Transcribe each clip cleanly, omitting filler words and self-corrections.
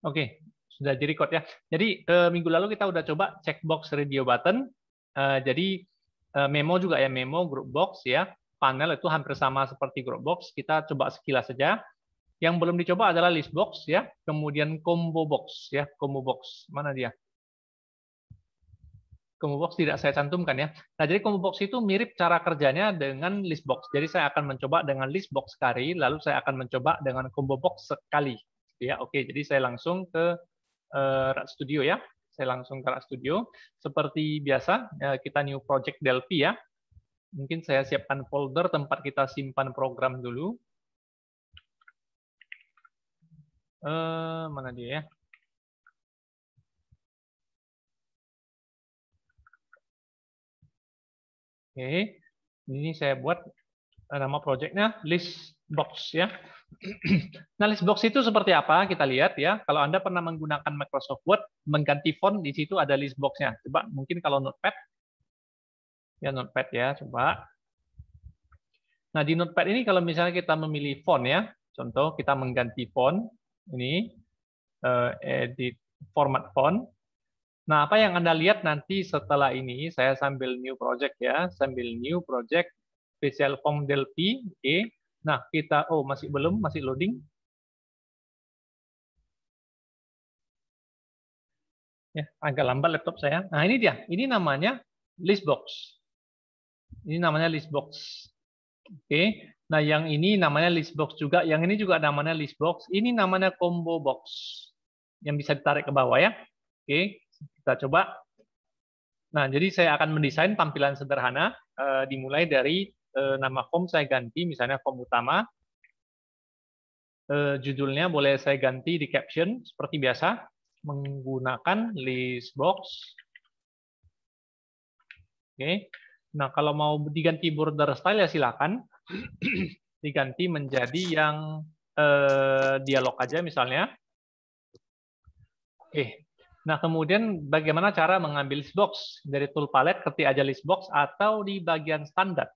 Oke, sudah jadi record ya. Jadi minggu lalu kita udah coba checkbox radio button. Jadi memo juga ya, memo, group box ya. Panel itu hampir sama seperti group box. Kita coba sekilas saja. Yang belum dicoba adalah list box ya. Kemudian combo box ya, combo box. Mana dia? Combo box tidak saya cantumkan ya. Nah, jadi combo box itu mirip cara kerjanya dengan list box. Jadi saya akan mencoba dengan list box sekali, lalu saya akan mencoba dengan combo box sekali. Ya, oke. Jadi saya langsung ke RAD Studio ya. Saya langsung ke RAD Studio. Seperti biasa, kita new project Delphi ya. Mungkin saya siapkan folder tempat kita simpan program dulu. Mana dia ya? Oke, ini saya buat nama projectnya list box ya. Nah, list box itu seperti apa? Kita lihat ya. Kalau Anda pernah menggunakan Microsoft Word, mengganti font di situ ada list box-nya. Coba mungkin kalau Notepad, ya Notepad ya, coba. Nah, di Notepad ini kalau misalnya kita memilih font ya, contoh kita mengganti font, ini edit format font. Nah, apa yang Anda lihat nanti setelah ini, saya sambil new project ya, sambil new project Special Form Delphi. Oke. Nah, kita masih belum, masih loading. Ya, agak lambat laptop saya. Nah, ini dia. Ini namanya list box. Ini namanya list box. Oke. Nah, yang ini namanya list box juga. Yang ini juga namanya list box. Ini namanya combo box. Yang bisa ditarik ke bawah ya. Oke, kita coba. Nah, jadi saya akan mendesain tampilan sederhana, dimulai dari nama form saya ganti, misalnya form utama. Judulnya boleh saya ganti di caption, seperti biasa, menggunakan list box. Oke. Nah, kalau mau diganti border style ya silakan. Diganti menjadi yang dialog aja misalnya. Oke. Nah, kemudian bagaimana cara mengambil list box? Dari tool palette, ketik aja list box, atau di bagian standar.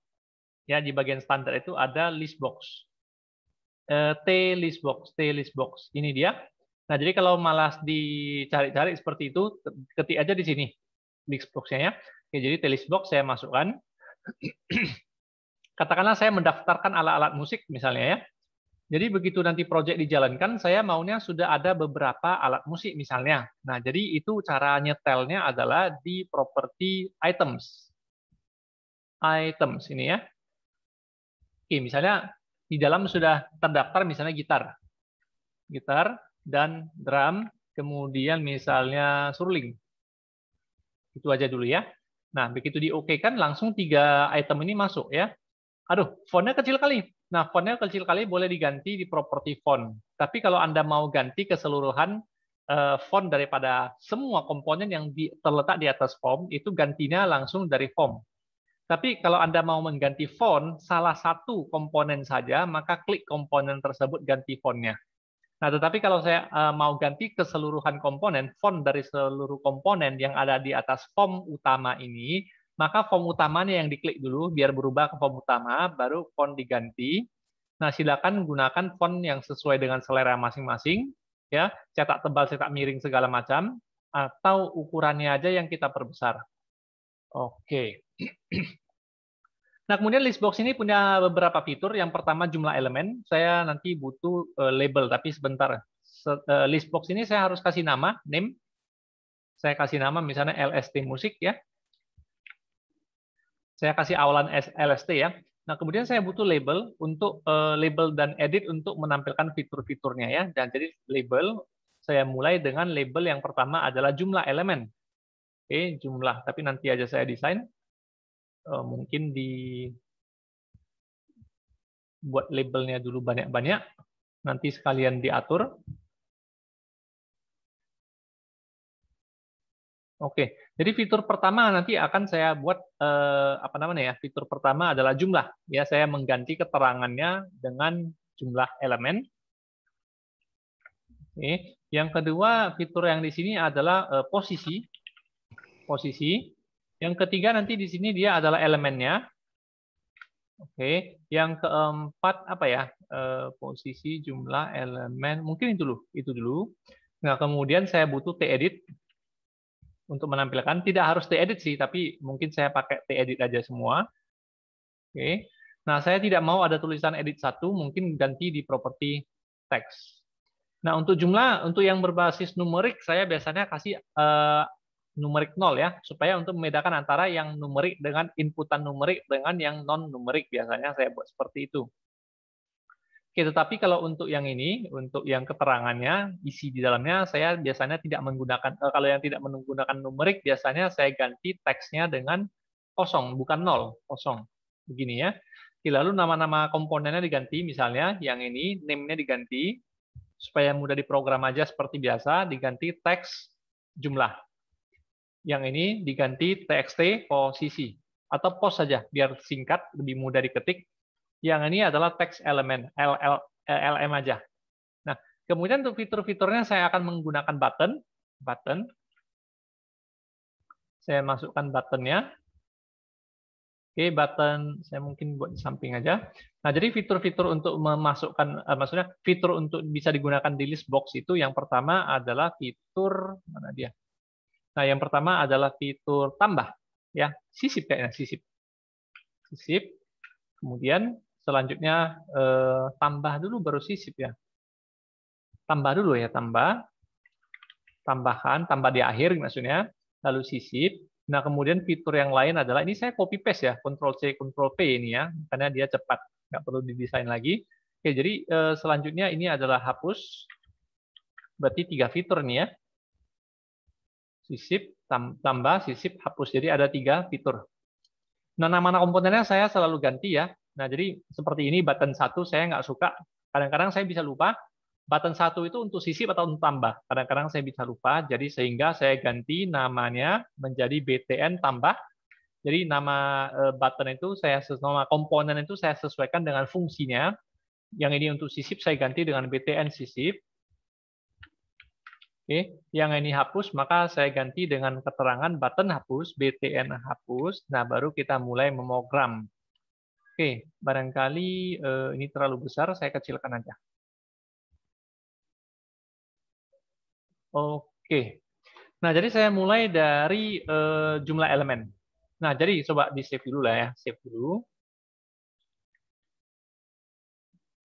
Ya, di bagian standar itu ada list box. T list box, T list box. Ini dia. Nah, jadi kalau malas dicari-cari seperti itu, ketik aja di sini list box-nya ya. Oke, jadi T list box saya masukkan. Katakanlah saya mendaftarkan alat-alat musik misalnya ya. Jadi begitu nanti project dijalankan, saya maunya sudah ada beberapa alat musik misalnya. Nah, jadi itu cara nyetelnya adalah di property items. Items ini ya. Oke, misalnya di dalam sudah terdaftar misalnya gitar. Gitar dan drum, kemudian misalnya suruling. Itu aja dulu ya. Nah, begitu di-oke-kan langsung 3 item ini masuk ya. Aduh, fontnya kecil kali. Nah, fontnya kecil kali boleh diganti di property font. Tapi kalau Anda mau ganti keseluruhan font daripada semua komponen yang terletak di atas form, itu gantinya langsung dari form. Tapi kalau Anda mau mengganti font, salah satu komponen saja, maka klik komponen tersebut ganti fontnya. Nah, tetapi kalau saya mau ganti keseluruhan komponen, font dari seluruh komponen yang ada di atas form utama ini, maka form utamanya yang diklik dulu biar berubah ke form utama, baru font diganti. Nah, silakan gunakan font yang sesuai dengan selera masing-masing, ya, cetak tebal, cetak miring segala macam, atau ukurannya aja yang kita perbesar. Oke. Nah, kemudian list box ini punya beberapa fitur. Yang pertama jumlah elemen. Saya nanti butuh label, tapi sebentar. List box ini saya harus kasih nama, name. Saya kasih nama misalnya LST musik ya. Saya kasih awalan LST ya. Nah, kemudian saya butuh label untuk label dan edit untuk menampilkan fitur-fiturnya ya. Dan jadi label, saya mulai dengan label yang pertama adalah jumlah elemen. Oke, jumlah. Tapi nanti aja saya desain. Mungkin buat labelnya dulu banyak-banyak. Nanti sekalian diatur. Oke, jadi fitur pertama nanti akan saya buat apa namanya ya? Fitur pertama adalah jumlah. Ya, saya mengganti keterangannya dengan jumlah elemen. Oke, yang kedua fitur yang di sini adalah posisi. Posisi. Yang ketiga nanti di sini dia adalah elemennya. Oke, yang keempat apa ya? Posisi, jumlah, elemen. Mungkin itu dulu. Itu dulu. Nah, kemudian saya butuh T-edit untuk menampilkan. Tidak harus T-edit sih, tapi mungkin saya pakai T-edit aja semua. Oke. Nah, saya tidak mau ada tulisan edit 1, mungkin ganti di properti teks. Nah, untuk jumlah, untuk yang berbasis numerik, saya biasanya kasih numerik 0 ya, supaya untuk membedakan antara yang numerik dengan inputan numerik dengan yang non-numerik. Biasanya saya buat seperti itu. Oke, tetapi kalau untuk yang ini, untuk yang keterangannya, isi di dalamnya, saya biasanya tidak menggunakan, kalau yang tidak menggunakan numerik, biasanya saya ganti teksnya dengan kosong, bukan 0, kosong. Begini ya. Lalu nama-nama komponennya diganti, misalnya yang ini, name-nya diganti, supaya mudah diprogram aja seperti biasa, diganti teks jumlah. Yang ini diganti txt posisi, atau pos saja, biar singkat, lebih mudah diketik. Yang ini adalah teks elemen, LM aja. Nah, kemudian untuk fitur-fiturnya saya akan menggunakan button. Saya masukkan buttonnya. Oke, button saya mungkin buat di samping aja. Nah, jadi fitur-fitur untuk memasukkan, maksudnya fitur untuk bisa digunakan di list box itu yang pertama adalah fitur mana dia? Nah, yang pertama adalah fitur tambah, ya, sisip kayaknya, sisip. Kemudian selanjutnya tambah dulu baru sisip ya. Tambah dulu ya, tambahan, tambah di akhir maksudnya, lalu sisip. Nah, kemudian fitur yang lain adalah, ini saya copy paste ya, Ctrl+C, Ctrl+V ini ya, karena dia cepat, nggak perlu didesain lagi. Oke, jadi selanjutnya ini adalah hapus, berarti 3 fitur nih ya. Sisip, tambah, sisip, hapus. Jadi ada 3 fitur. Nah, nama komponennya saya selalu ganti ya. Nah, jadi seperti ini, button 1 saya nggak suka. Kadang-kadang saya bisa lupa, button 1 itu untuk sisip atau untuk tambah. Kadang-kadang saya bisa lupa, jadi sehingga saya ganti namanya menjadi btn tambah. Jadi nama button itu, nama komponen itu saya sesuaikan dengan fungsinya. Yang ini untuk sisip, saya ganti dengan btn sisip. Oke, yang ini hapus, maka saya ganti dengan keterangan button hapus, btn hapus. Nah, baru kita mulai memogram. Oke, barangkali ini terlalu besar, saya kecilkan aja. Oke. Nah, jadi saya mulai dari jumlah elemen. Nah, jadi coba di-save dulu lah ya, save dulu.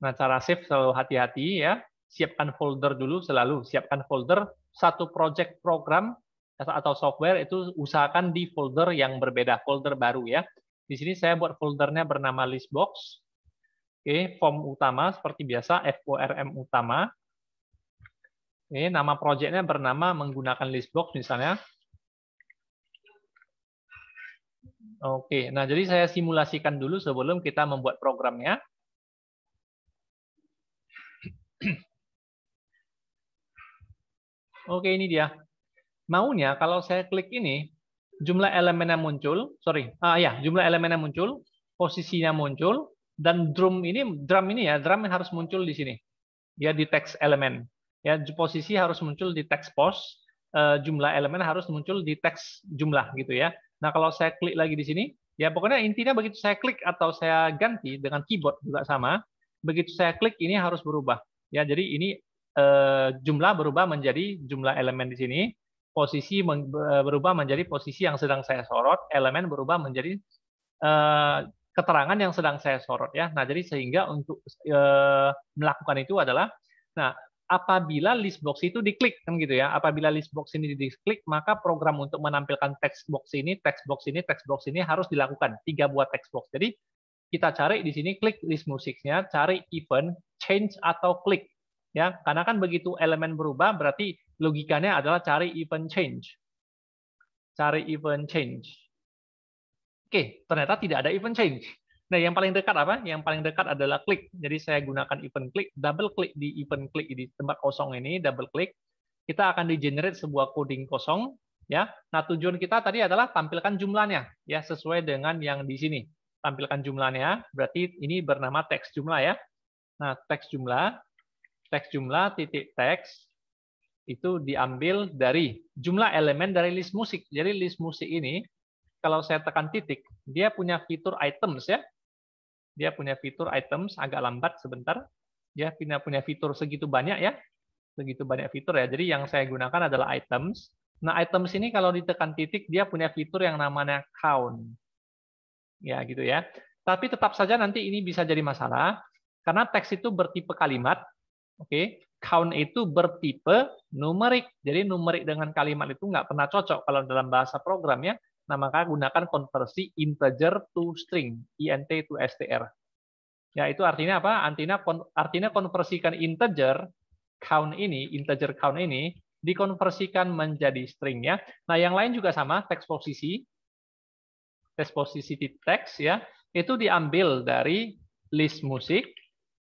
Nah, cara save selalu hati-hati ya. Siapkan folder dulu selalu. Siapkan folder satu project program atau software itu usahakan di folder yang berbeda, folder baru ya. Di sini saya buat foldernya bernama listbox. Oke, form utama seperti biasa, form utama. Oke, nama projectnya bernama menggunakan listbox misalnya. Oke, nah jadi saya simulasikan dulu sebelum kita membuat programnya. Oke, ini dia. Maunya kalau saya klik ini, jumlah elemennya muncul, jumlah elemennya muncul, posisinya muncul, dan drum ini harus muncul di sini. Ya, di teks elemen. Ya, posisi harus muncul di teks pos, jumlah elemen harus muncul di teks jumlah gitu ya. Nah, kalau saya klik lagi di sini, ya pokoknya intinya begitu saya klik atau saya ganti dengan keyboard juga sama, begitu saya klik ini harus berubah. Ya, jadi ini jumlah berubah menjadi jumlah elemen di sini, posisi berubah menjadi posisi yang sedang saya sorot, elemen berubah menjadi keterangan yang sedang saya sorot ya. Nah, jadi sehingga untuk melakukan itu adalah, nah, apabila list box itu diklik kan gitu ya. Apabila list box ini diklik, maka program untuk menampilkan text box ini harus dilakukan 3 buah text box. Jadi kita cari di sini klik list musiknya, cari event, change atau klik. Ya, karena kan begitu elemen berubah berarti logikanya adalah cari event change. Cari event change. Oke, ternyata tidak ada event change. Nah, yang paling dekat apa? Yang paling dekat adalah klik. Jadi saya gunakan event klik, double klik di event klik di tempat kosong ini, double klik. Kita akan di-generate sebuah coding kosong, ya. Nah, tujuan kita tadi adalah tampilkan jumlahnya, ya, sesuai dengan yang di sini. Tampilkan jumlahnya, berarti ini bernama teks jumlah ya. Nah, teks jumlah titik teks itu diambil dari jumlah elemen dari list musik. Jadi list musik ini kalau saya tekan titik, dia punya fitur items ya. Dia punya fitur items, agak lambat sebentar. Dia punya fitur segitu banyak ya. begitu banyak fitur ya. Jadi yang saya gunakan adalah items. Nah, items ini kalau ditekan titik dia punya fitur yang namanya count. Ya, gitu ya. Tapi tetap saja nanti ini bisa jadi masalah karena teks itu bertipe kalimat. Oke, count itu bertipe numerik. Jadi numerik dengan kalimat itu nggak pernah cocok kalau dalam bahasa program ya. Nah, maka gunakan konversi integer to string, int to str. Ya, itu artinya apa? Artinya konversikan integer count ini dikonversikan menjadi string ya. Nah, yang lain juga sama, teks posisi teks ya, itu diambil dari list musik,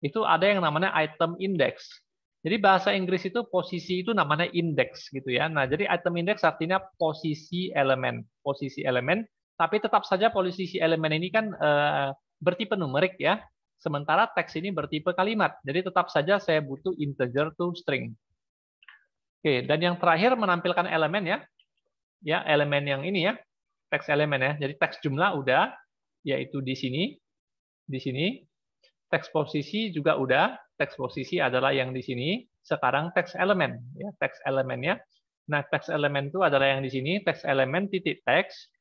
itu ada yang namanya item index. Jadi bahasa Inggris itu posisi itu namanya index gitu ya. Nah, jadi item index artinya posisi elemen, tapi tetap saja posisi elemen ini kan bertipe numerik ya. Sementara teks ini bertipe kalimat. Jadi tetap saja saya butuh integer to string. Oke, dan yang terakhir menampilkan elemen ya. Ya, elemen yang ini ya. Teks elemen ya. Jadi teks jumlah udah, yaitu di sini. Di sini. Teks posisi juga udah. Teks posisi adalah yang di sini. Sekarang teks elemen ya, teks elemennya. Nah, teks elemen itu adalah yang di sini, teks elemen titik teks.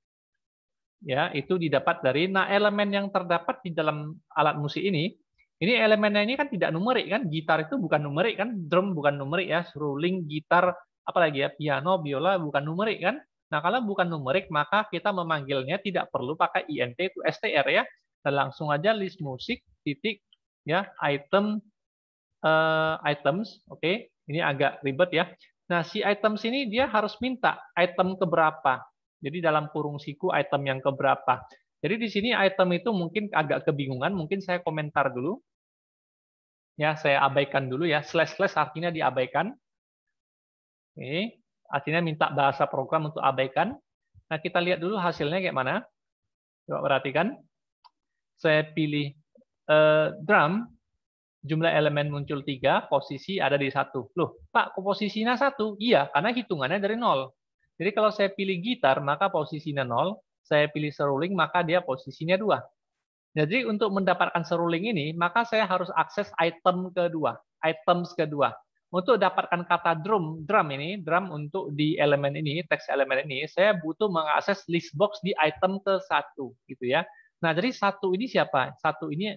Ya, itu didapat dari elemen yang terdapat di dalam alat musik ini elemennya ini kan tidak numerik kan, gitar itu bukan numerik kan, drum bukan numerik ya, seruling, gitar, apalagi ya, piano, biola bukan numerik kan. Nah, kalau bukan numerik maka kita memanggilnya tidak perlu pakai int to str ya, dan langsung aja list musik titik ya items, oke. Ini agak ribet ya. Nah, si items ini dia harus minta item keberapa. Jadi dalam kurung siku item yang keberapa. Jadi di sini item itu mungkin agak kebingungan, mungkin saya komentar dulu. Ya, saya abaikan dulu ya. Slash artinya diabaikan. Oke, artinya minta bahasa program untuk abaikan. Nah, kita lihat dulu hasilnya kayak mana. Coba perhatikan. Saya pilih drum, jumlah elemen muncul 3, posisi ada di 1. Loh, Pak, kok posisinya 1? Iya, karena hitungannya dari 0. Jadi kalau saya pilih gitar, maka posisinya 0. Saya pilih seruling, maka dia posisinya 2. Jadi untuk mendapatkan seruling ini, maka saya harus akses items kedua. Untuk dapatkan kata drum untuk di elemen ini, teks elemen ini, saya butuh mengakses list box di item ke-1 gitu ya. Nah, jadi 1 ini siapa? 1 ini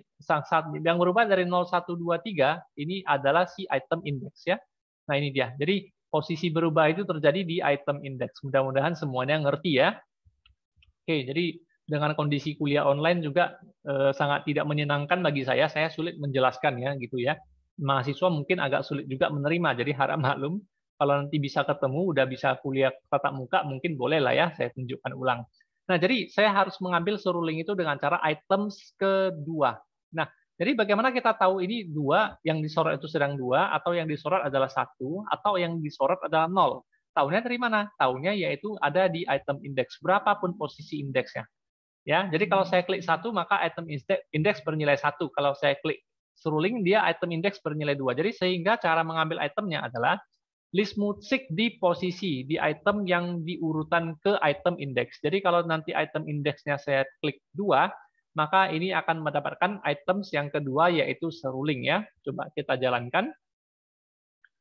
yang berubah dari 0, 1, 2, 3 ini adalah si item index ya. Nah, ini dia. Jadi posisi berubah itu terjadi di item index. Mudah-mudahan semuanya ngerti ya. Oke, jadi dengan kondisi kuliah online juga sangat tidak menyenangkan bagi saya sulit menjelaskan ya gitu ya. Mahasiswa mungkin agak sulit juga menerima, jadi harap maklum. Kalau nanti bisa ketemu, udah bisa kuliah tatap muka, mungkin boleh lah ya saya tunjukkan ulang. Nah, jadi saya harus mengambil seruling itu dengan cara items kedua. Nah, jadi bagaimana kita tahu ini 2, yang disorot itu sedang 2, atau yang disorot adalah 1, atau yang disorot adalah 0. Tahunya dari mana? Tahunya yaitu ada di item index, berapapun posisi indeksnya. Ya, jadi kalau saya klik 1, maka item index bernilai 1. Kalau saya klik seruling, dia item index bernilai 2. Jadi sehingga cara mengambil itemnya adalah list musik di posisi, di item yang diurutan ke item index. Jadi kalau nanti item indexnya saya klik 2, maka ini akan mendapatkan items yang kedua yaitu seruling ya. Coba kita jalankan.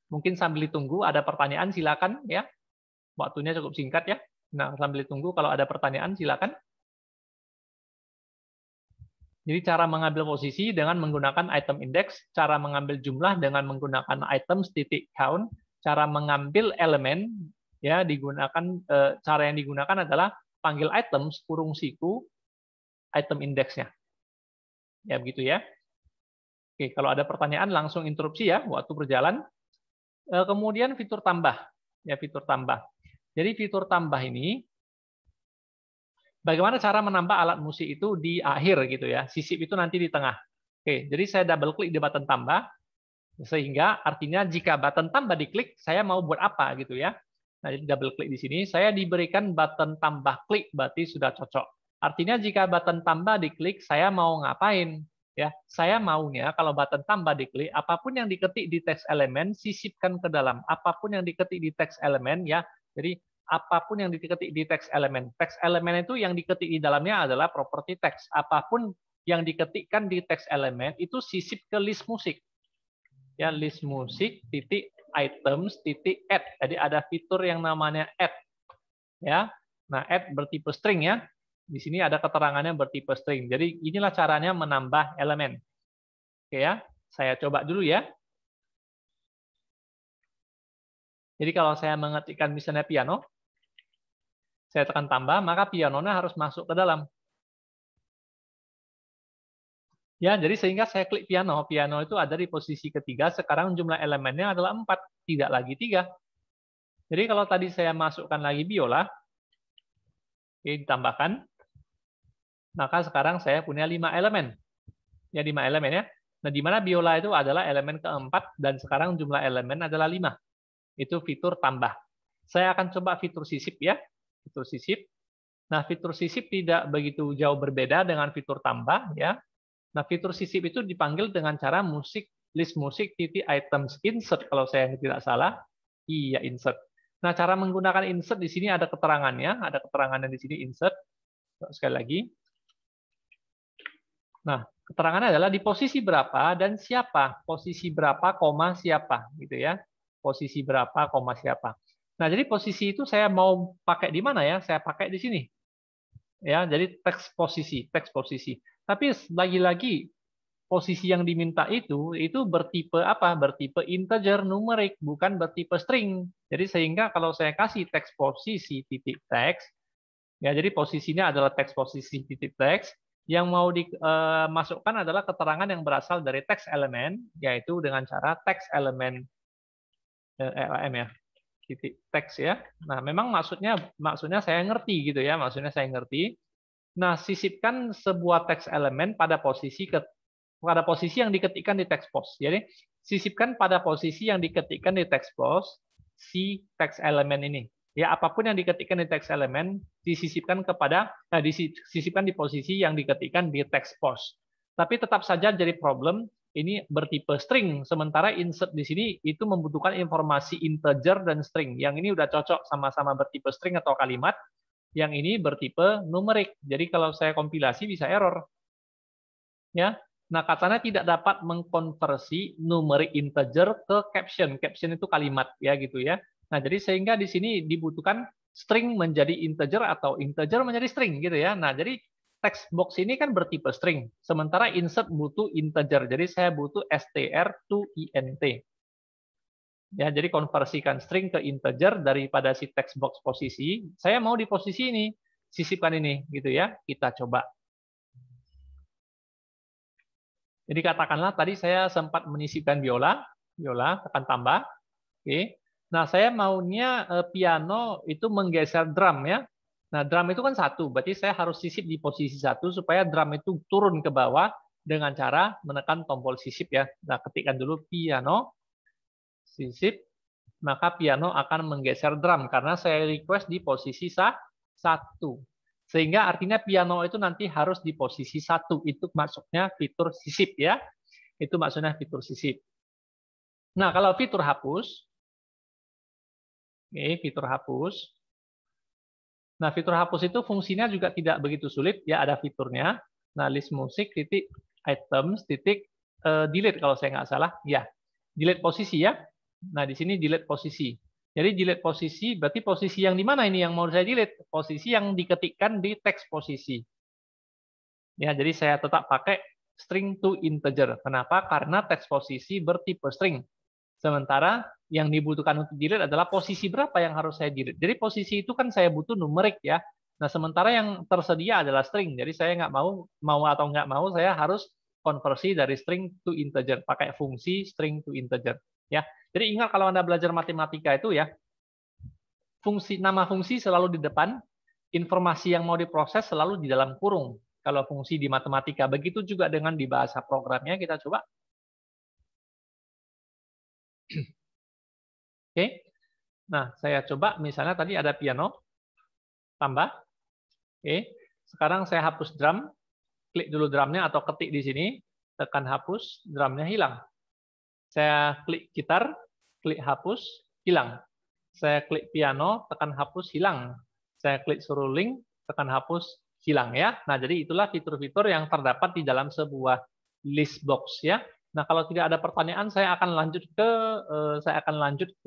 Mungkin sambil ditunggu ada pertanyaan silakan ya. Waktunya cukup singkat ya. Nah, sambil ditunggu kalau ada pertanyaan silakan. Jadi cara mengambil posisi dengan menggunakan item index, cara mengambil jumlah dengan menggunakan items titik count, cara mengambil elemen ya digunakan cara yang digunakan adalah panggil items kurung siku item indexnya. Ya begitu ya. Oke, kalau ada pertanyaan langsung interupsi ya waktu berjalan. Kemudian fitur tambah. Ya, fitur tambah. Jadi fitur tambah ini bagaimana cara menambah alat musik itu di akhir gitu ya. Sisip itu nanti di tengah. Oke, jadi saya double klik di button tambah sehingga artinya jika button tambah diklik, saya mau buat apa gitu ya. Nah, jadi double klik di sini, saya diberikan button tambah klik, berarti sudah cocok. Artinya jika button tambah diklik, saya mau ngapain? Ya, saya maunya kalau button tambah diklik, apapun yang diketik di teks elemen sisipkan ke dalam. Apapun yang diketik di teks elemen ya. Jadi apapun yang diketik di teks elemen. Teks elemen itu yang diketik di dalamnya adalah properti teks. Apapun yang diketikkan di teks elemen itu sisip ke list musik. Ya, list musik titik items titik add. Jadi ada fitur yang namanya add, ya. Nah, add bertipe string ya. Di sini ada keterangannya bertipe string. Jadi inilah caranya menambah elemen. Oke ya, saya coba dulu ya. Jadi kalau saya mengetikkan misalnya piano, saya tekan tambah, maka pianonya harus masuk ke dalam. Ya, jadi sehingga saya klik piano. Piano itu ada di posisi ketiga, sekarang jumlah elemennya adalah 4, tidak lagi 3. Jadi kalau tadi saya masukkan lagi biola, oke, ditambahkan, maka sekarang saya punya 5 elemen. Ya, 5 elemen ya. Nah, di mana biola itu adalah elemen keempat, dan sekarang jumlah elemen adalah 5. Itu fitur tambah. Saya akan coba fitur sisip ya. Fitur sisip. Nah, fitur sisip tidak begitu jauh berbeda dengan fitur tambah ya. Nah, fitur sisip itu dipanggil dengan cara list musik titik items insert kalau saya tidak salah. Iya, insert. Nah, cara menggunakan insert di sini ada keterangannya, ada keterangannya di sini insert. Sekali lagi. Nah, keterangannya adalah di posisi berapa dan siapa, posisi berapa, koma siapa, gitu ya. Posisi berapa, koma siapa. Nah, jadi posisi itu saya mau pakai di mana ya? Saya pakai di sini. Ya, jadi teks posisi. Tapi lagi-lagi posisi yang diminta itu bertipe apa? Bertipe integer numerik, bukan bertipe string. Jadi sehingga kalau saya kasih teks posisi titik teks, ya jadi posisinya adalah teks posisi titik teks, yang mau dimasukkan adalah keterangan yang berasal dari teks elemen, yaitu dengan cara teks elemen LM ya, titik teks ya. Nah, memang maksudnya saya ngerti gitu ya, maksudnya saya ngerti. Nah, sisipkan sebuah teks elemen pada posisi yang diketikkan di text post. Jadi, sisipkan pada posisi yang diketikkan di text post si teks elemen ini. Ya, apapun yang diketikkan di text elemen disisipkan disisipkan di posisi yang diketikkan di text post. Tapi tetap saja jadi problem, ini bertipe string, sementara insert di sini itu membutuhkan informasi integer dan string. Yang ini udah cocok sama-sama bertipe string atau kalimat, yang ini bertipe numerik. Jadi kalau saya kompilasi bisa error. Ya. Nah, katanya tidak dapat mengkonversi numerik integer ke caption. Caption itu kalimat ya gitu ya. Nah, jadi sehingga di sini dibutuhkan string menjadi integer atau integer menjadi string gitu ya. Nah, jadi text box ini kan bertipe string. Sementara insert butuh integer. Jadi saya butuh str to int. Ya, jadi konversikan string ke integer daripada si text box posisi. Saya mau di posisi ini, sisipkan ini gitu ya. Kita coba. Jadi katakanlah tadi saya sempat menyisipkan biola, tekan tambah. Oke. Nah, saya maunya piano itu menggeser drum ya. Nah, drum itu kan 1, berarti saya harus sisip di posisi 1 supaya drum itu turun ke bawah dengan cara menekan tombol sisip ya. Nah, ketikkan dulu piano, sisip, maka piano akan menggeser drum karena saya request di posisi 1. Sehingga artinya piano itu nanti harus di posisi 1. Itu maksudnya fitur sisip ya. Itu maksudnya fitur sisip. Nah, kalau fitur hapus, oke, fitur hapus. Nah, fitur hapus itu fungsinya juga tidak begitu sulit ya, ada fiturnya. Nah, list musik titik items titik delete kalau saya nggak salah. Ya, delete posisi ya. Nah, di sini delete posisi. Jadi delete posisi, berarti posisi yang di mana ini yang mau saya delete? Posisi yang diketikkan di teks posisi. Ya, jadi saya tetap pakai string to integer. Kenapa? Karena teks posisi bertipe string. Sementara yang dibutuhkan untuk delete adalah posisi berapa yang harus saya delete. Jadi posisi itu kan saya butuh numerik ya. Nah, sementara yang tersedia adalah string. Jadi saya nggak mau atau nggak mau, saya harus konversi dari string to integer. Pakai fungsi string to integer. Ya. Jadi ingat kalau Anda belajar matematika itu ya, nama fungsi selalu di depan, informasi yang mau diproses selalu di dalam kurung. Kalau fungsi di matematika, begitu juga dengan di bahasa programnya, kita coba. Oke. Nah, saya coba misalnya tadi ada piano, tambah. Oke. Sekarang saya hapus drum, klik dulu drumnya atau ketik di sini, tekan hapus, drumnya hilang. Saya klik gitar, klik hapus, hilang. Saya klik piano, tekan hapus, hilang. Saya klik seruling, tekan hapus, hilang ya. Nah, jadi itulah fitur-fitur yang terdapat di dalam sebuah list box ya. Nah, kalau tidak ada pertanyaan, saya akan lanjut ke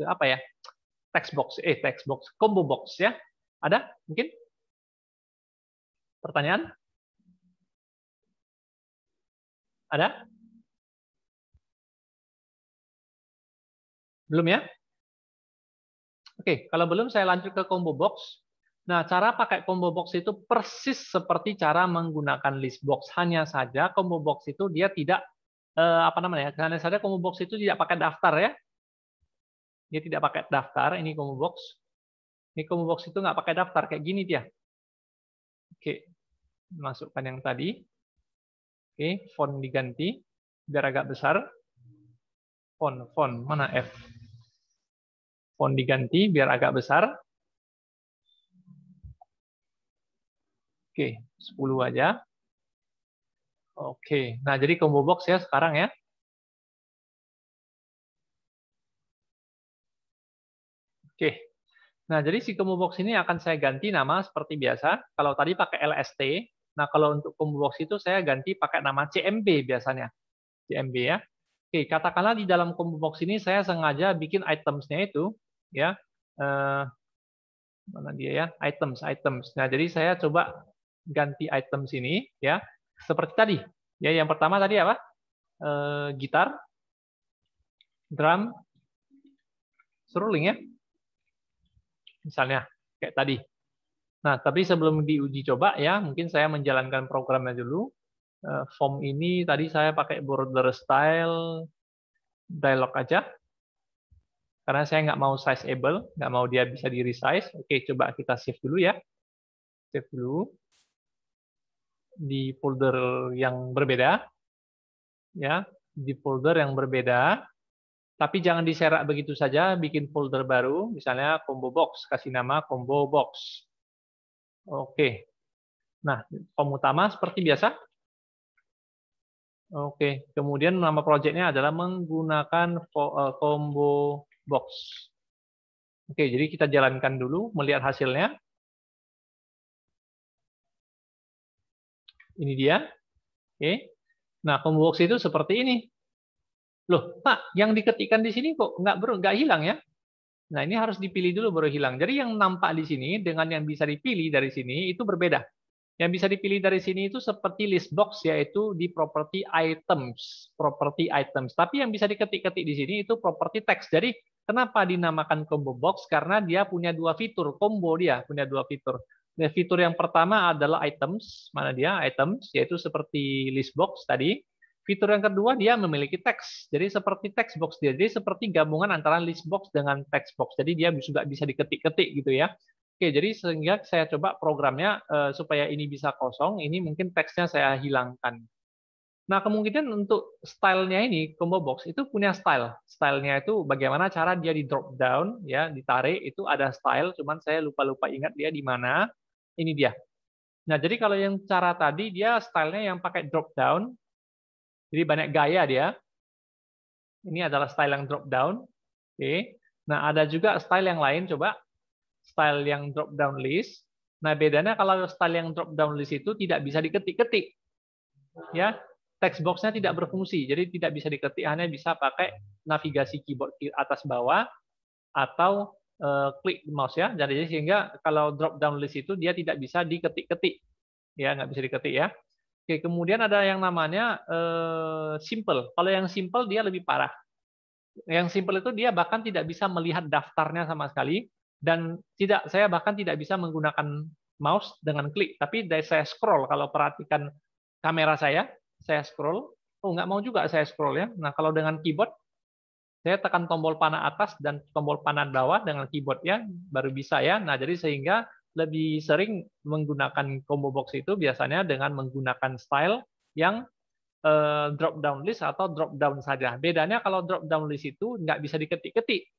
apa ya? Text box, combo box ya. Ada mungkin pertanyaan? Ada? Belum ya? Oke, kalau belum saya lanjut ke combo box. Nah, cara pakai combo box itu persis seperti cara menggunakan list box. Hanya saja combo box itu dia tidak apa namanya? Hanya saja combo box itu tidak pakai daftar ya. Dia tidak pakai daftar. Ini combo box. Ini combo box itu nggak pakai daftar kayak gini dia. Oke, masukkan yang tadi. Oke, font diganti biar agak besar. Font mana F? Font diganti biar agak besar. Oke, 10 aja. Oke, nah jadi combo box ya sekarang ya. Oke, nah jadi si combo box ini akan saya ganti nama seperti biasa. Kalau tadi pakai LST, nah kalau untuk combo box itu saya ganti pakai nama CMB biasanya. CMB ya. Oke, katakanlah di dalam combo box ini saya sengaja bikin items-nya itu ya. Mana dia ya? Items. Nah, jadi saya coba ganti items ini ya. Seperti tadi. Ya, yang pertama tadi apa? Gitar, drum, seruling ya. Misalnya kayak tadi. Nah, tapi sebelum diuji coba ya, mungkin saya menjalankan programnya dulu. Form ini tadi saya pakai border style dialog aja. Karena saya nggak mau sizeable, nggak mau dia bisa di resize. Oke, coba kita save dulu ya. Save dulu di folder yang berbeda. Ya, di folder yang berbeda. Tapi jangan diserak begitu saja, bikin folder baru, misalnya combo box, kasih nama combo box. Oke. Nah, form utama seperti biasa. Oke, kemudian nama projectnya adalah menggunakan combo box. Oke, jadi kita jalankan dulu, melihat hasilnya. Ini dia. Oke. Nah, combo box itu seperti ini. Loh, Pak, yang diketikkan di sini kok nggak hilang ya? Nah, ini harus dipilih dulu baru hilang. Jadi yang nampak di sini dengan yang bisa dipilih dari sini itu berbeda. Yang bisa dipilih dari sini itu seperti list box, yaitu di property items. Property items. Tapi yang bisa diketik-ketik di sini itu property text. Jadi kenapa dinamakan combo box? Karena dia punya dua fitur. Combo dia punya dua fitur. Nah, fitur yang pertama adalah items. Mana dia? Items, yaitu seperti list box tadi. Fitur yang kedua, dia memiliki teks. Jadi seperti text box dia. Jadi seperti gabungan antara list box dengan text box. Jadi dia juga bisa diketik-ketik gitu ya. Oke, jadi sehingga saya coba programnya supaya ini bisa kosong, ini mungkin teksnya saya hilangkan. Nah, kemungkinan untuk stylenya ini, combo box itu punya style. Stylenya itu bagaimana cara dia di drop down, ya, ditarik, itu ada style, cuman saya lupa-lupa ingat dia di mana. Ini dia. Nah, jadi kalau yang cara tadi, dia stylenya yang pakai drop down, jadi banyak gaya dia. Ini adalah style yang drop down. Oke. Nah, ada juga style yang lain, coba. Style yang drop down list. Nah, bedanya kalau style yang drop down list itu tidak bisa diketik-ketik. Ya, text box-nya tidak berfungsi. Jadi tidak bisa diketik, hanya bisa pakai navigasi keyboard atas bawah atau klik mouse ya. Jadi sehingga kalau drop down list itu dia tidak bisa diketik-ketik. Ya, nggak bisa diketik ya. Oke, kemudian ada yang namanya simple. Kalau yang simple dia lebih parah. Yang simple itu dia bahkan tidak bisa melihat daftarnya sama sekali dan saya bahkan tidak bisa menggunakan mouse dengan klik. Tapi dari saya scroll, kalau perhatikan kamera saya scroll. Oh, nggak mau juga saya scroll ya. Nah, kalau dengan keyboard saya tekan tombol panah atas dan tombol panah bawah dengan keyboard ya, baru bisa ya. Nah, jadi sehingga lebih sering menggunakan combo box itu biasanya dengan menggunakan style yang drop down list atau drop down saja. Bedanya kalau drop down list itu nggak bisa diketik-ketik.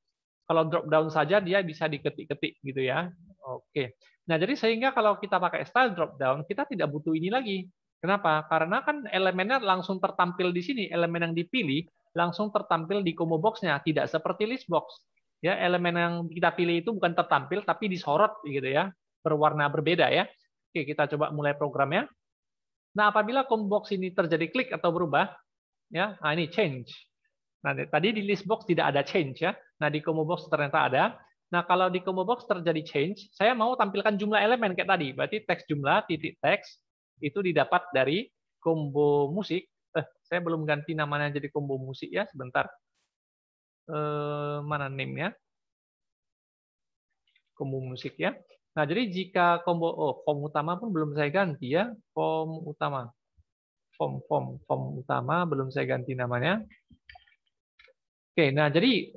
Kalau drop down saja dia bisa diketik-ketik gitu ya. Oke. Nah, jadi sehingga kalau kita pakai style drop down, kita tidak butuh ini lagi. Kenapa? Karena kan elemennya langsung tertampil di sini, elemen yang dipilih langsung tertampil di combo box-nya, tidak seperti list box. Ya, elemen yang kita pilih itu bukan tertampil tapi disorot gitu ya, berwarna berbeda ya. Oke, kita coba mulai programnya. Nah, apabila combo box ini terjadi klik atau berubah, Ya, nah ini change. Nah, tadi di list box tidak ada change ya. Nah, di combo box ternyata ada. Nah, kalau di combo box terjadi change, saya mau tampilkan jumlah elemen kayak tadi. Berarti teks jumlah titik teks itu didapat dari combo musik. Saya belum ganti namanya jadi combo musik ya, sebentar. Mana name-nya? Combo musik ya. Nah, jadi jika form utama pun belum saya ganti ya, form utama. Form utama belum saya ganti namanya. Oke, nah jadi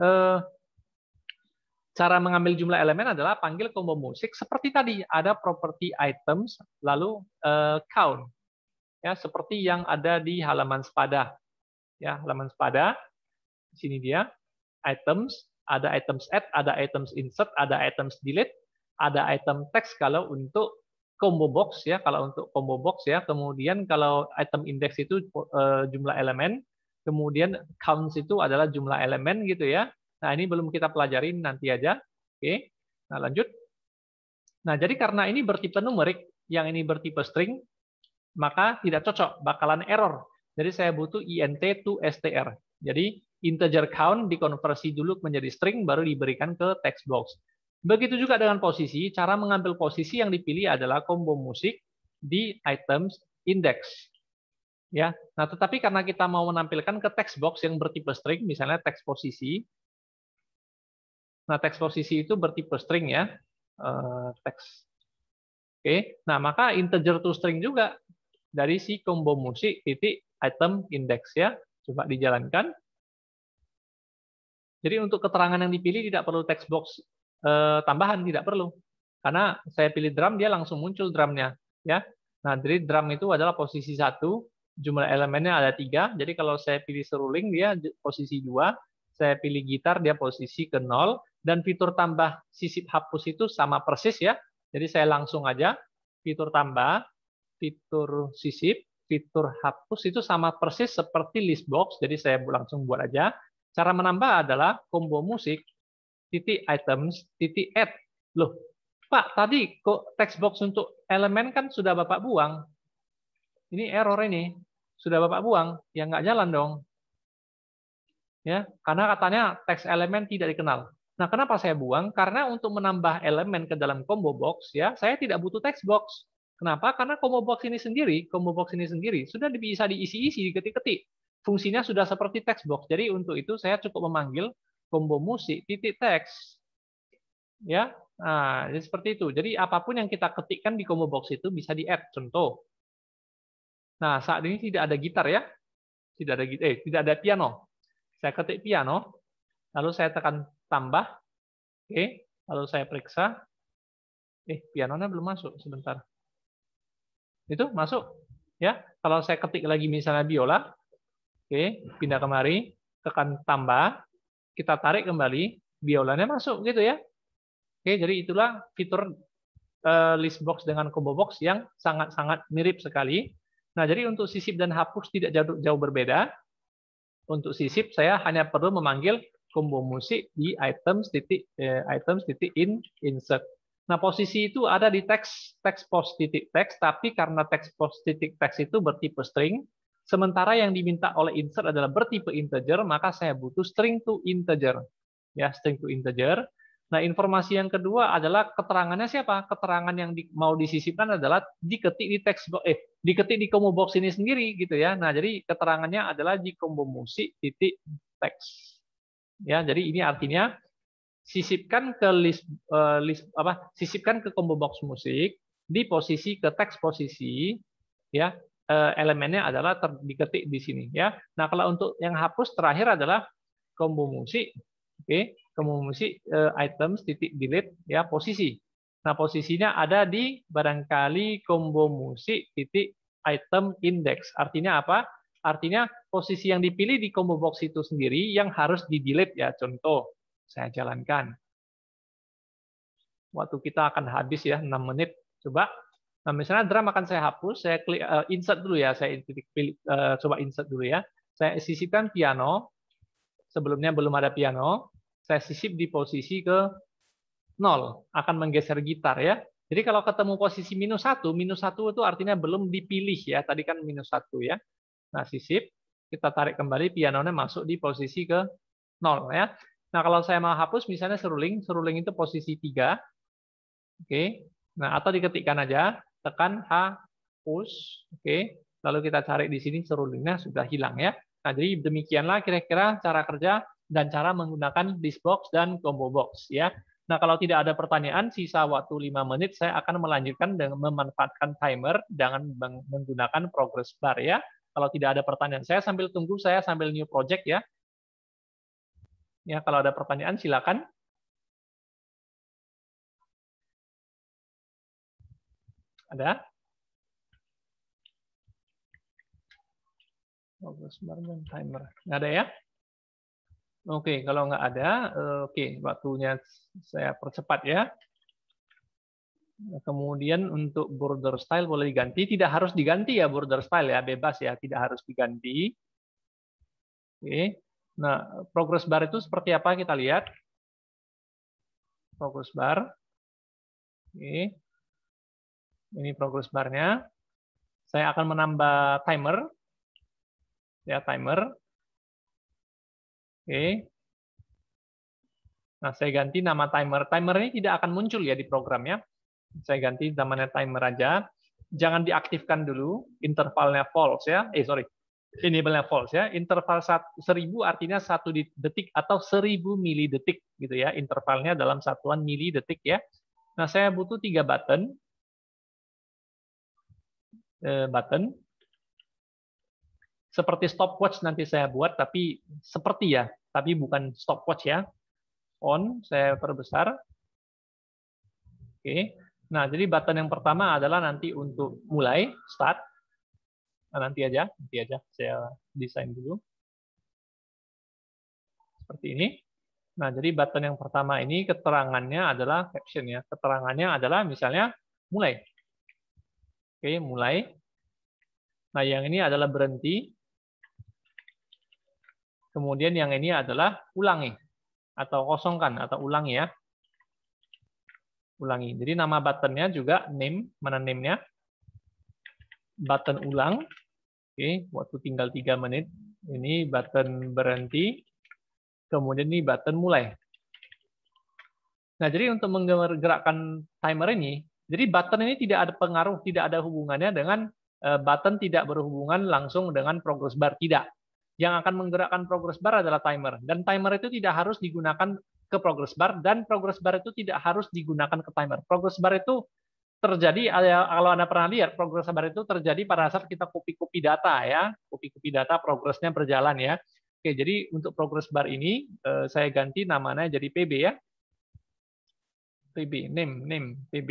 cara mengambil jumlah elemen adalah panggil combo musik seperti tadi, ada property items lalu count. Ya, seperti yang ada di halaman sepada. Ya, halaman sepada. Di sini dia items, ada items add, ada items insert, ada items delete, ada item text kalau untuk combo box ya, kalau untuk combo box ya. Kemudian kalau item index itu jumlah elemen, kemudian counts itu adalah jumlah elemen gitu ya. Nah, ini belum kita pelajarin, nanti aja. Oke. Nah, lanjut. Nah, jadi karena ini bertipe numerik, yang ini bertipe string, maka tidak cocok, bakalan error. Jadi saya butuh int to str. Jadi integer count dikonversi dulu menjadi string, baru diberikan ke text box. Begitu juga dengan posisi, cara mengambil posisi yang dipilih adalah combo musik di items index. Ya, nah tetapi karena kita mau menampilkan ke text box yang bertipe string, misalnya text posisi. Nah, text posisi itu bertipe string ya, text. Oke, nah maka integer to string juga dari si combo musik titik item index ya. Coba dijalankan. Jadi untuk keterangan yang dipilih tidak perlu text box tambahan, tidak perlu. Karena saya pilih drum, dia langsung muncul drumnya. Ya. Nah, jadi drum itu adalah posisi 1, jumlah elemennya ada 3. Jadi kalau saya pilih seruling, dia posisi 2. Saya pilih gitar, dia posisi ke 0. Dan fitur tambah sisip hapus itu sama persis ya. Jadi saya langsung aja, fitur tambah, fitur sisip, fitur hapus itu sama persis seperti list box. Jadi saya langsung buat aja. Cara menambah adalah combo musik, titik items, titik add. Loh, Pak, tadi kok text box untuk elemen kan sudah Bapak buang. Ini error ini. Sudah Bapak buang, ya nggak jalan dong. Ya, karena katanya teks elemen tidak dikenal. Nah, kenapa saya buang? Karena untuk menambah elemen ke dalam combo box, ya, saya tidak butuh text box. Kenapa? Karena combo box ini sendiri sudah bisa diisi-isi, diketik-ketik. Fungsinya sudah seperti text box. Jadi untuk itu saya cukup memanggil combo musik titik teks. Ya, nah, jadi seperti itu. Jadi apapun yang kita ketikkan di combo box itu bisa di-add. Contoh. Nah, saat ini tidak ada gitar ya. Tidak ada piano. Saya ketik piano, lalu saya tekan tambah, oke, lalu saya periksa, pianonya belum masuk, sebentar. Itu masuk, ya. Kalau saya ketik lagi misalnya biola, oke, pindah kemari, tekan tambah, kita tarik kembali, biolanya masuk gitu ya. Oke, jadi itulah fitur list box dengan combo box yang sangat-sangat mirip sekali. Nah, jadi untuk sisip dan hapus tidak jauh berbeda. Untuk sisip saya hanya perlu memanggil combo musik di items titik insert. Nah, posisi itu ada di text post titik text, tapi karena text post titik text itu bertipe string, sementara yang diminta oleh insert adalah bertipe integer, maka saya butuh string to integer. Ya, string to integer. Nah, informasi yang kedua adalah keterangannya siapa? Keterangan yang mau disisipkan adalah diketik di diketik di combo box ini sendiri gitu ya. Nah, jadi keterangannya adalah di combo musik titik teks. Ya, jadi ini artinya sisipkan ke sisipkan ke combo box musik di posisi ke teks posisi ya. Elemennya adalah diketik di sini ya. Nah, kalau untuk yang hapus terakhir adalah combo musik. Oke, combo musik items titik delete ya posisi. Nah, posisinya ada di barangkali combo musik titik item index. Artinya apa? Artinya posisi yang dipilih di combo box itu sendiri yang harus di delete ya. Contoh, saya jalankan. Waktu kita akan habis ya 6 menit. Coba. Nah, misalnya drum akan saya hapus, saya klik insert dulu ya. Saya coba insert dulu ya. Saya sisipkan piano. Sebelumnya belum ada piano, saya sisip di posisi ke 0, akan menggeser gitar ya. Jadi kalau ketemu posisi -1 itu artinya belum dipilih ya, tadi kan -1 ya. Nah, sisip, kita tarik kembali, pianonya masuk di posisi ke 0 ya. Nah, kalau saya mau hapus misalnya seruling itu posisi 3. Oke. Nah, atau diketikkan aja, tekan hapus. Oke. Lalu kita cari di sini serulingnya sudah hilang ya. Nah, jadi demikianlah kira-kira cara kerja dan cara menggunakan list box dan combo box ya. Nah, kalau tidak ada pertanyaan, sisa waktu 5 menit saya akan melanjutkan dengan memanfaatkan timer dengan menggunakan progress bar ya. Kalau tidak ada pertanyaan, saya sambil tunggu, saya sambil new project ya. Ya, kalau ada pertanyaan silakan. Ada? Progress bar dan timer. Nggak ada ya? Oke, kalau nggak ada, oke, waktunya saya percepat ya. Kemudian untuk border style boleh diganti, tidak harus diganti ya border style ya, bebas ya, tidak harus diganti. Oke, nah progress bar itu seperti apa kita lihat. Progress bar, oke, ini progress barnya. Saya akan menambah timer, ya timer. Oke. Nah, saya ganti nama timer. Timer ini tidak akan muncul ya di programnya. Saya ganti namanya timer aja. Jangan diaktifkan dulu. Intervalnya false ya. Enable-nya false ya. Interval 1000 artinya 1 detik atau 1000 milidetik gitu ya. Intervalnya dalam satuan milidetik ya. Nah, saya butuh 3 button. Seperti stopwatch nanti saya buat, tapi seperti ya. Tapi bukan stopwatch ya. On, saya perbesar. Oke. Nah, jadi button yang pertama adalah nanti untuk mulai, start. Nah, nanti aja saya desain dulu. Seperti ini. Nah, jadi button yang pertama ini keterangannya adalah caption ya. Keterangannya adalah misalnya mulai. Oke, mulai. Nah, yang ini adalah berhenti. Kemudian yang ini adalah ulangi atau kosongkan atau ulangi ya. Ulangi. Jadi nama buttonnya juga name, mana name-nya? Button ulang. Oke, waktu tinggal 3 menit. Ini button berhenti. Kemudian ini button mulai. Nah, jadi untuk menggerakkan timer ini, jadi button ini tidak ada pengaruh, tidak ada hubungannya dengan button, tidak berhubungan langsung dengan progress bar, tidak. Yang akan menggerakkan progress bar adalah timer. Dan timer itu tidak harus digunakan ke progress bar, dan progress bar itu tidak harus digunakan ke timer. Progress bar itu terjadi, kalau Anda pernah lihat, progress bar itu terjadi pada saat kita copy data ya, copy data, progresnya berjalan ya. Oke, jadi untuk progress bar ini saya ganti namanya jadi PB ya. PB, name PB.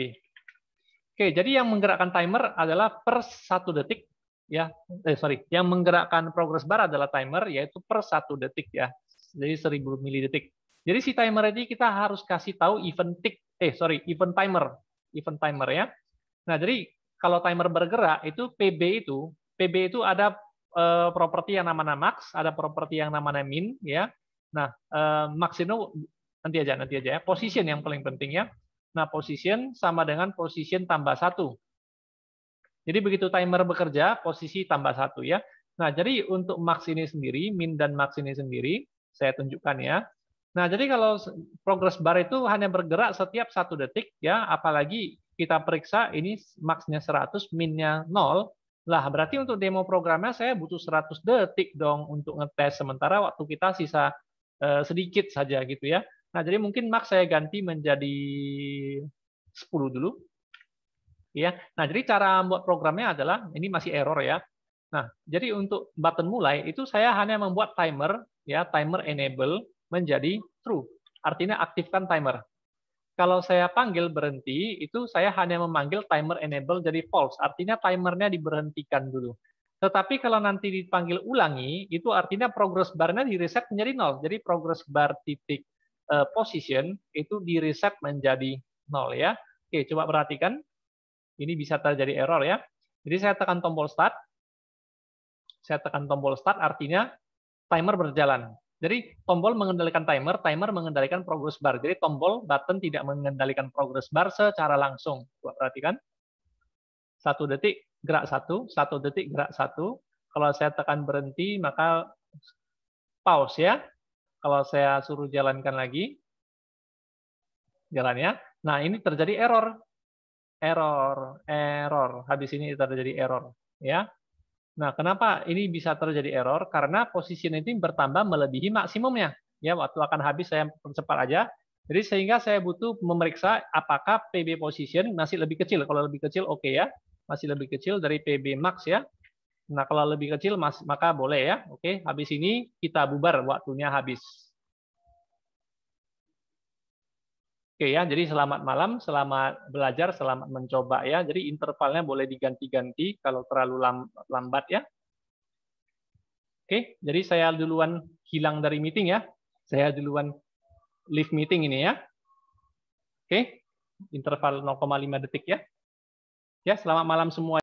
Oke, jadi yang menggerakkan timer adalah per 1 detik ya. Yang menggerakkan progress bar adalah timer yaitu per 1 detik ya. Jadi 1000 milidetik. Jadi si timer ini kita harus kasih tahu event timer ya. Nah, jadi kalau timer bergerak itu PB itu ada properti yang namanya max, ada properti yang namanya min ya. Nah, max itu nanti aja ya. Position yang paling penting ya. Nah, position sama dengan position tambah 1. Jadi begitu timer bekerja, posisi tambah 1 ya. Nah, jadi untuk max ini sendiri, min dan max ini sendiri, saya tunjukkan ya. Nah, jadi kalau progress bar itu hanya bergerak setiap 1 detik ya, apalagi kita periksa ini max-nya 100, min-nya 0. Lah, berarti untuk demo programnya saya butuh 100 detik dong untuk ngetes, sementara waktu kita sisa sedikit saja gitu ya. Nah, jadi mungkin max saya ganti menjadi 10 dulu. Ya. Nah, jadi cara membuat programnya adalah ini masih error ya. Nah, jadi untuk button mulai itu saya hanya membuat timer ya, timer enable menjadi true. Artinya aktifkan timer. Kalau saya panggil berhenti, itu saya hanya memanggil timer enable jadi false. Artinya timernya diberhentikan dulu. Tetapi kalau nanti dipanggil ulangi, itu artinya progress bar-nya di reset menjadi 0. Jadi progress bar titik position itu di reset menjadi 0 ya. Oke, coba perhatikan. Ini bisa terjadi error ya. Jadi saya tekan tombol start. Saya tekan tombol start artinya timer berjalan. Jadi tombol mengendalikan timer, timer mengendalikan progress bar. Jadi tombol button tidak mengendalikan progress bar secara langsung. Coba perhatikan. 1 detik gerak 1, 1 detik gerak 1. Kalau saya tekan berhenti, maka pause ya. Kalau saya suruh jalankan lagi, jalannya. Nah, ini terjadi error. Error. Habis ini terjadi error. Ya. Nah, kenapa ini bisa terjadi error? Karena positioning bertambah melebihi maksimumnya. Ya, waktu akan habis saya percepat aja. Jadi sehingga saya butuh memeriksa apakah PB position masih lebih kecil. Kalau lebih kecil oke ya. Masih lebih kecil dari PB max ya. Nah, kalau lebih kecil maka boleh ya. Oke, habis ini kita bubar, waktunya habis. Oke ya, jadi selamat malam, selamat belajar, selamat mencoba ya. Jadi intervalnya boleh diganti-ganti kalau terlalu lambat ya. Oke, jadi saya duluan hilang dari meeting ya. Saya duluan leave meeting ini ya. Oke, interval 0,5 detik ya. Ya, selamat malam semua.